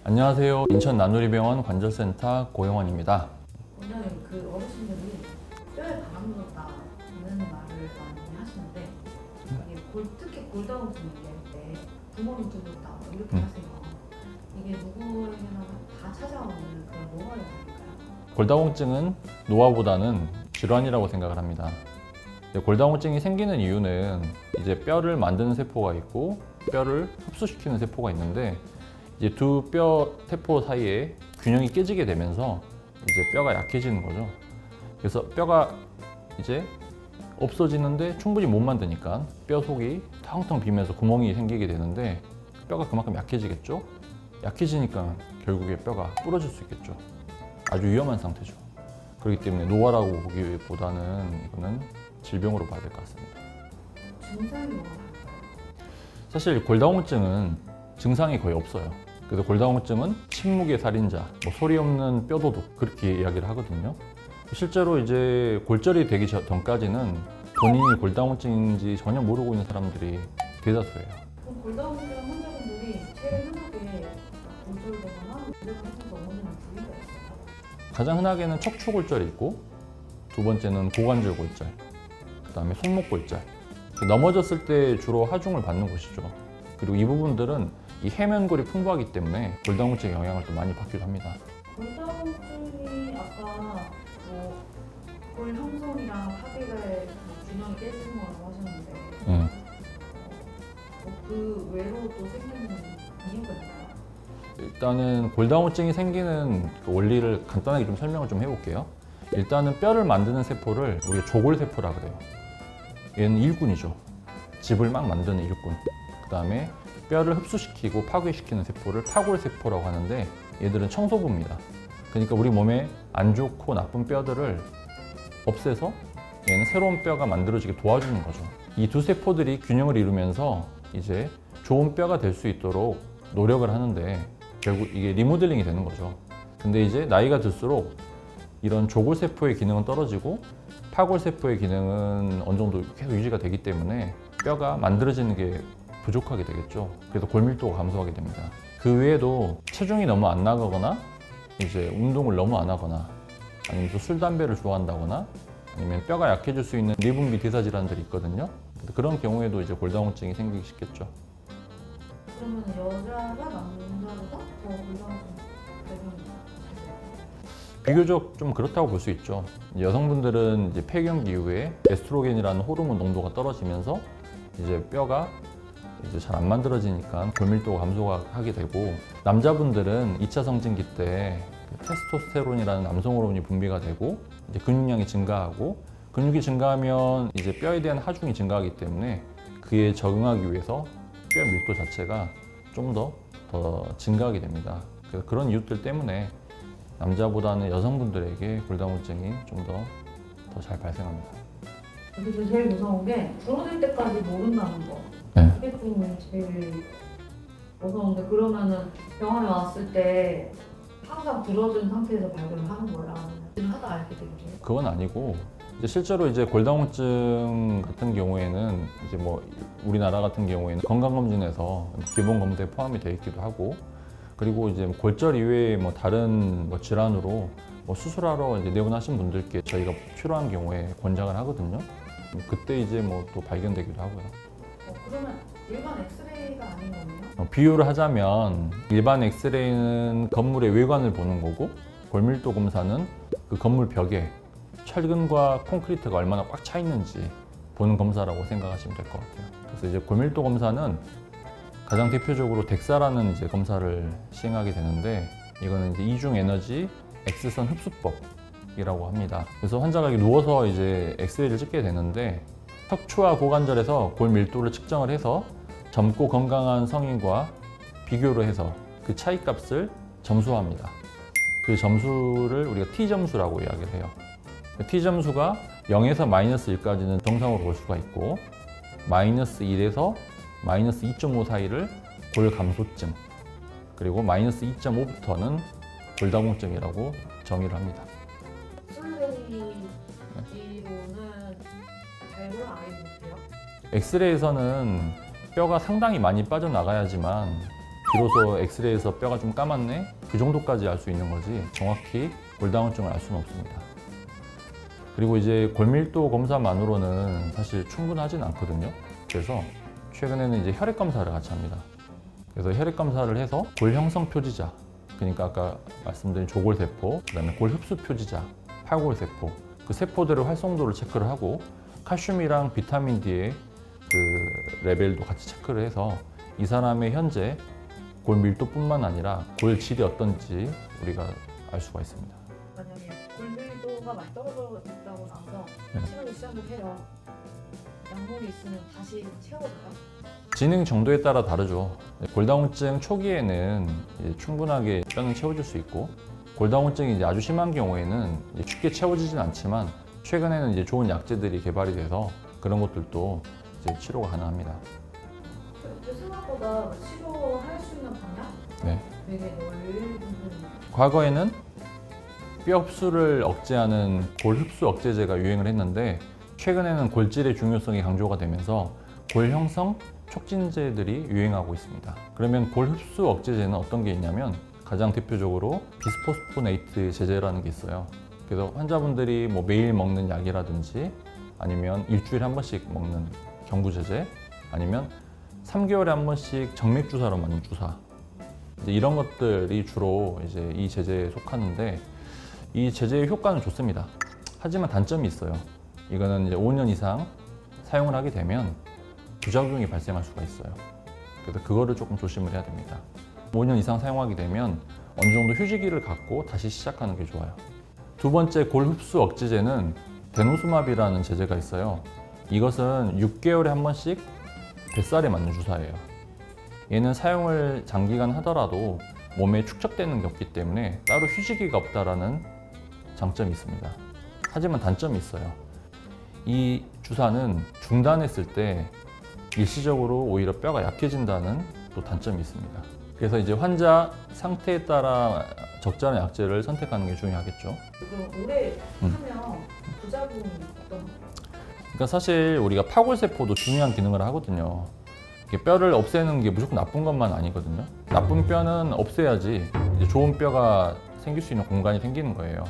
안녕하세요. 인천 나누리병원 관절센터 고영원입니다. 원장님, 그 어르신들이 뼈에 바람 들었다는 말을 많이 하시는데 이게 특히 골다공증 얘기할 때 구멍이 뚫렸다 이렇게 하세요. 이게 누구에게나 다 찾아오는 그런 노화의 병일까요? 골다공증은 노화보다는 질환이라고 생각을 합니다. 골다공증이 생기는 이유는 이제 뼈를 만드는 세포가 있고 뼈를 흡수시키는 세포가 있는데 이제 두 뼈 세포 사이에 균형이 깨지게 되면서 이제 뼈가 약해지는 거죠. 그래서 뼈가 이제 없어지는데 충분히 못 만드니까 뼈 속이 텅텅 비면서 구멍이 생기게 되는데 뼈가 그만큼 약해지겠죠. 약해지니까 결국에 뼈가 부러질 수 있겠죠. 아주 위험한 상태죠. 그렇기 때문에 노화라고 보기보다는 이거는 질병으로 봐야 될 것 같습니다. 증상이 뭐가 나요? 사실 골다공증은 증상이 거의 없어요. 그래서 골다공증은 침묵의 살인자, 소리 없는 뼈도둑 그렇게 이야기를 하거든요. 실제로 이제 골절이 되기 전까지는 본인이 골다공증인지 전혀 모르고 있는 사람들이 대다수예요. 그럼 골다공증 환자분들이 제일 흔하게 골절되거나 이렇게 하면서 오는 부위가 있어요? 가장 흔하게는 척추골절이 있고 두 번째는 고관절 골절, 그 다음에 손목 골절. 넘어졌을 때 주로 하중을 받는 곳이죠. 그리고 이 부분들은 이 해면골이 풍부하기 때문에 골다공증의 영향을 또 많이 받기도 합니다. 골다공증이 아까 골 형성이랑 파괴가 균형이 깨지는 거라고 하셨는데 그 외로 또 생기는 이유가 있나요? 일단은 골다공증이 생기는 그 원리를 간단하게 좀 설명을 좀 해볼게요. 일단은 뼈를 만드는 세포를 우리가 조골세포라 그래요. 얘는 일꾼이죠. 집을 막 만드는 일꾼. 그 다음에 뼈를 흡수시키고 파괴시키는 세포를 파골세포라고 하는데 얘들은 청소부입니다. 그러니까 우리 몸에 안 좋고 나쁜 뼈들을 없애서 얘는 새로운 뼈가 만들어지게 도와주는 거죠. 이 두 세포들이 균형을 이루면서 이제 좋은 뼈가 될 수 있도록 노력을 하는데 결국 이게 리모델링이 되는 거죠. 근데 이제 나이가 들수록 이런 조골세포의 기능은 떨어지고 파골세포의 기능은 어느 정도 계속 유지가 되기 때문에 뼈가 만들어지는 게 부족하게 되겠죠. 그래서 골밀도가 감소하게 됩니다. 그 외에도 체중이 너무 안 나가거나 이제 운동을 너무 안 하거나 아니면 또 술, 담배를 좋아한다거나 아니면 뼈가 약해질 수 있는 내분비 대사 질환들이 있거든요. 그런 경우에도 이제 골다공증이 생기기 쉽겠죠. 그러면 여자가 남자보다 더 골다공증 발병이 잘 비교적 좀 그렇다고 볼 수 있죠. 여성분들은 이제 폐경기 이후에 에스트로겐이라는 호르몬 농도가 떨어지면서 이제 뼈가 이제 잘 안 만들어지니까 골밀도가 감소하게 되고 남자분들은 2차 성징기 때 테스토스테론이라는 남성 호르몬이 분비가 되고 이제 근육량이 증가하고 근육이 증가하면 이제 뼈에 대한 하중이 증가하기 때문에 그에 적응하기 위해서 뼈 밀도 자체가 좀 더 증가하게 됩니다. 그래서 그런 이유들 때문에 남자보다는 여성분들에게 골다공증이 좀 더 잘 발생합니다. 근데 제일 무서운 게 부러질 때까지 모른다는 거. 네. 그게 좀 제일 무서운데 그러면은 병원에 왔을 때 항상 부러진 상태에서 발견을 하는 거야. 하다 알게 되죠. 그건 아니고 이제 실제로 이제 골다공증 같은 경우에는 이제 우리나라 같은 경우에는 건강검진에서 기본 검사에 포함이 되어 있기도 하고 그리고 이제 골절 이외에 다른 질환으로 수술하러 이제 내원하신 분들께 저희가 필요한 경우에 권장을 하거든요. 그때 이제 또 발견되기도 하고요. 그러면 일반 엑스레이가 아닌 거네요? 비유를 하자면 일반 엑스레이는 건물의 외관을 보는 거고 골밀도 검사는 그 건물 벽에 철근과 콘크리트가 얼마나 꽉 차 있는지 보는 검사라고 생각하시면 될 것 같아요. 그래서 이제 골밀도 검사는 가장 대표적으로 덱사라는 이제 검사를 시행하게 되는데 이거는 이제 이중 에너지 X선 흡수법이라고 합니다. 그래서 환자가 누워서 이제 엑스레이를 찍게 되는데 척추와 고관절에서 골 밀도를 측정을 해서 젊고 건강한 성인과 비교를 해서 그 차이값을 점수합니다. 그 점수를 우리가 T점수라고 이야기를 해요. T점수가 0에서 마이너스 1까지는 정상으로 볼 수가 있고 마이너스 1에서 마이너스 2.5 사이를 골감소증 그리고 마이너스 2.5부터는 골다공증이라고 정의를 합니다. 엑스레이로는 발굴을 안 해주세요? 엑스레이에서는 뼈가 상당히 많이 빠져나가야지만 비로소 엑스레이에서 뼈가 좀 까맣네? 그 정도까지 알 수 있는 거지 정확히 골다공증을 알 수는 없습니다. 그리고 이제 골밀도 검사만으로는 사실 충분하진 않거든요. 그래서 최근에는 이제 혈액 검사를 같이 합니다. 그래서 혈액 검사를 해서 골 형성 표지자, 그러니까 아까 말씀드린 조골세포, 그다음에 골 흡수 표지자, 팔골세포, 그 세포들의 활성도를 체크를 하고 칼슘이랑 비타민 D의 그 레벨도 같이 체크를 해서 이 사람의 현재 골 밀도뿐만 아니라 골 질이 어떤지 우리가 알 수가 있습니다. 만약에 골밀도가 많이 떨어져 있다고 나서 네. 치료를 시작을 해요. 약물이 있으면 다시 채워줘요? 진행 정도에 따라 다르죠. 골다공증 초기에는 이제 충분하게 뼈는 채워질 수 있고 골다공증이 이제 아주 심한 경우에는 이제 쉽게 채워지진 않지만 최근에는 이제 좋은 약제들이 개발이 돼서 그런 것들도 이제 치료가 가능합니다. 생각보다 치료할 수 있는 방향? 네. 되게 넓은. 과거에는 뼈 흡수를 억제하는 골 흡수 억제제가 유행을 했는데 최근에는 골질의 중요성이 강조가 되면서 골 형성 촉진제들이 유행하고 있습니다. 그러면 골 흡수 억제제는 어떤 게 있냐면 가장 대표적으로 비스포스포네이트 제제라는 게 있어요. 그래서 환자분들이 뭐 매일 먹는 약이라든지 아니면 일주일에 한 번씩 먹는 경구제제 아니면 3개월에 한 번씩 정맥 주사로 맞는 주사, 이제 이런 것들이 주로 이제 이 제제에 속하는데 이 제제의 효과는 좋습니다. 하지만 단점이 있어요. 이거는 이제 5년 이상 사용을 하게 되면 부작용이 발생할 수가 있어요. 그래서 그거를 조금 조심을 해야 됩니다. 5년 이상 사용하게 되면 어느 정도 휴지기를 갖고 다시 시작하는 게 좋아요. 두 번째 골 흡수 억제제는 데노스마비라는 제제가 있어요. 이것은 6개월에 한 번씩 뱃살에 맞는 주사예요. 얘는 사용을 장기간 하더라도 몸에 축적되는 게 없기 때문에 따로 휴지기가 없다라는 장점이 있습니다. 하지만 단점이 있어요. 이 주사는 중단했을 때 일시적으로 오히려 뼈가 약해진다는 또 단점이 있습니다. 그래서 이제 환자 상태에 따라 적절한 약제를 선택하는 게 중요하겠죠. 그럼 오래 하면 부작용이 어떤 거예요? 그러니까 사실 우리가 파골세포도 중요한 기능을 하거든요. 이게 뼈를 없애는 게 무조건 나쁜 것만 아니거든요. 나쁜 뼈는 없애야지 이제 좋은 뼈가 생길 수 있는 공간이 생기는 거예요.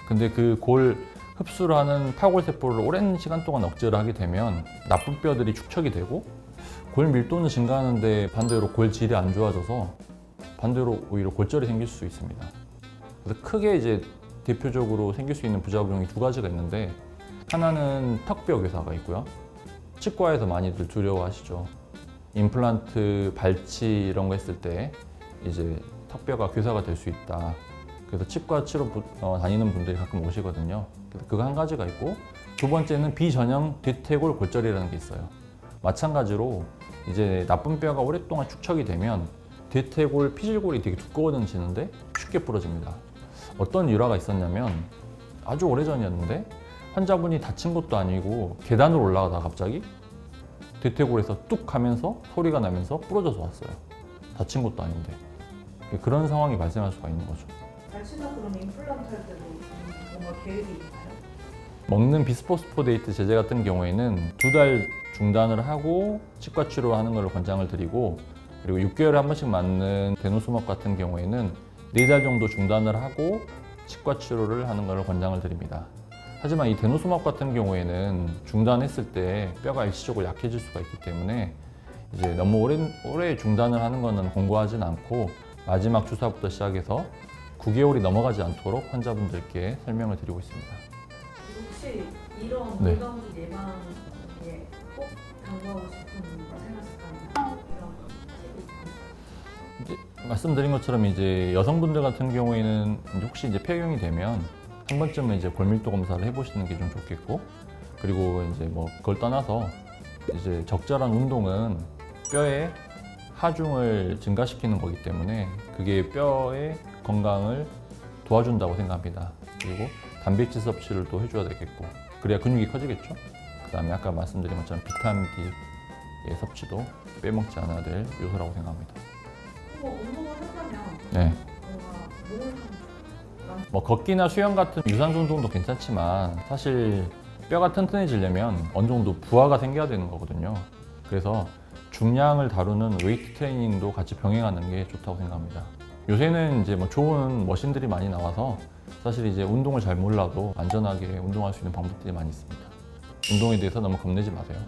근데 그 골 흡수를 하는 파골세포를 오랜 시간 동안 억제를 하게 되면 나쁜 뼈들이 축적이 되고 골 밀도는 증가하는데 반대로 골 질이 안 좋아져서 반대로 오히려 골절이 생길 수 있습니다. 그래서 크게 이제 대표적으로 생길 수 있는 부작용이 두 가지가 있는데 하나는 턱뼈 괴사가 있고요. 치과에서 많이들 두려워하시죠. 임플란트, 발치 이런 거 했을 때 이제 턱뼈가 괴사가 될 수 있다. 그래서 치과 치료 다니는 분들이 가끔 오시거든요. 그래서 그거 한 가지가 있고 두 번째는 비전형 뒤태골 골절이라는 게 있어요. 마찬가지로 이제 나쁜 뼈가 오랫동안 축적이 되면 뒤태골 피질골이 되게 두꺼워지는데 쉽게 부러집니다. 어떤 일화가 있었냐면 아주 오래전이었는데 환자분이 다친 것도 아니고 계단으로 올라가다가 갑자기 뒤태골에서 뚝 하면서 소리가 나면서 부러져서 왔어요. 다친 것도 아닌데. 그런 상황이 발생할 수가 있는 거죠. 발치나 그런 임플란트 할 때도 뭔가 계획이 있나요? 먹는 비스포스포데이트 제제 같은 경우에는 2달 중단을 하고 치과 치료하는 걸 권장을 드리고 그리고 6개월에 한 번씩 맞는 데노스맙 같은 경우에는 4달 정도 중단을 하고 치과 치료를 하는 걸 권장을 드립니다. 하지만 이 데노스맙 같은 경우에는 중단했을 때 뼈가 일시적으로 약해질 수가 있기 때문에 이제 너무 오래 중단을 하는 것은 권고하진 않고 마지막 주사부터 시작해서 9개월이 넘어가지 않도록 환자분들께 설명을 드리고 있습니다. 혹시 이런 네. 골다공증 예방에 꼭 강구하고 싶은 생활 습관 이런 팁이 있나요? 이제 말씀드린 것처럼 이제 여성분들 같은 경우에는 이제 혹시 이제 폐경이 되면 한 번쯤은 이제 골밀도 검사를 해보시는 게 좀 좋겠고 그리고 이제 뭐 그걸 떠나서 이제 적절한 운동은 뼈의 하중을 증가시키는 거기 때문에 그게 뼈의 건강을 도와준다고 생각합니다. 그리고 단백질 섭취를 또 해줘야 되겠고 그래야 근육이 커지겠죠. 그 다음에 아까 말씀드린 것처럼 비타민 D의 섭취도 빼먹지 않아야 될 요소라고 생각합니다. 운동을 한다면 네. 뭔가 뭘 하면 뭐 걷기나 수영 같은 유산소 운동도 괜찮지만 사실 뼈가 튼튼해지려면 어느 정도 부하가 생겨야 되는 거거든요. 그래서 중량을 다루는 웨이트 트레이닝도 같이 병행하는 게 좋다고 생각합니다. 요새는 이제 뭐 좋은 머신들이 많이 나와서 사실 이제 운동을 잘 몰라도 안전하게 운동할 수 있는 방법들이 많이 있습니다. 운동에 대해서 너무 겁내지 마세요.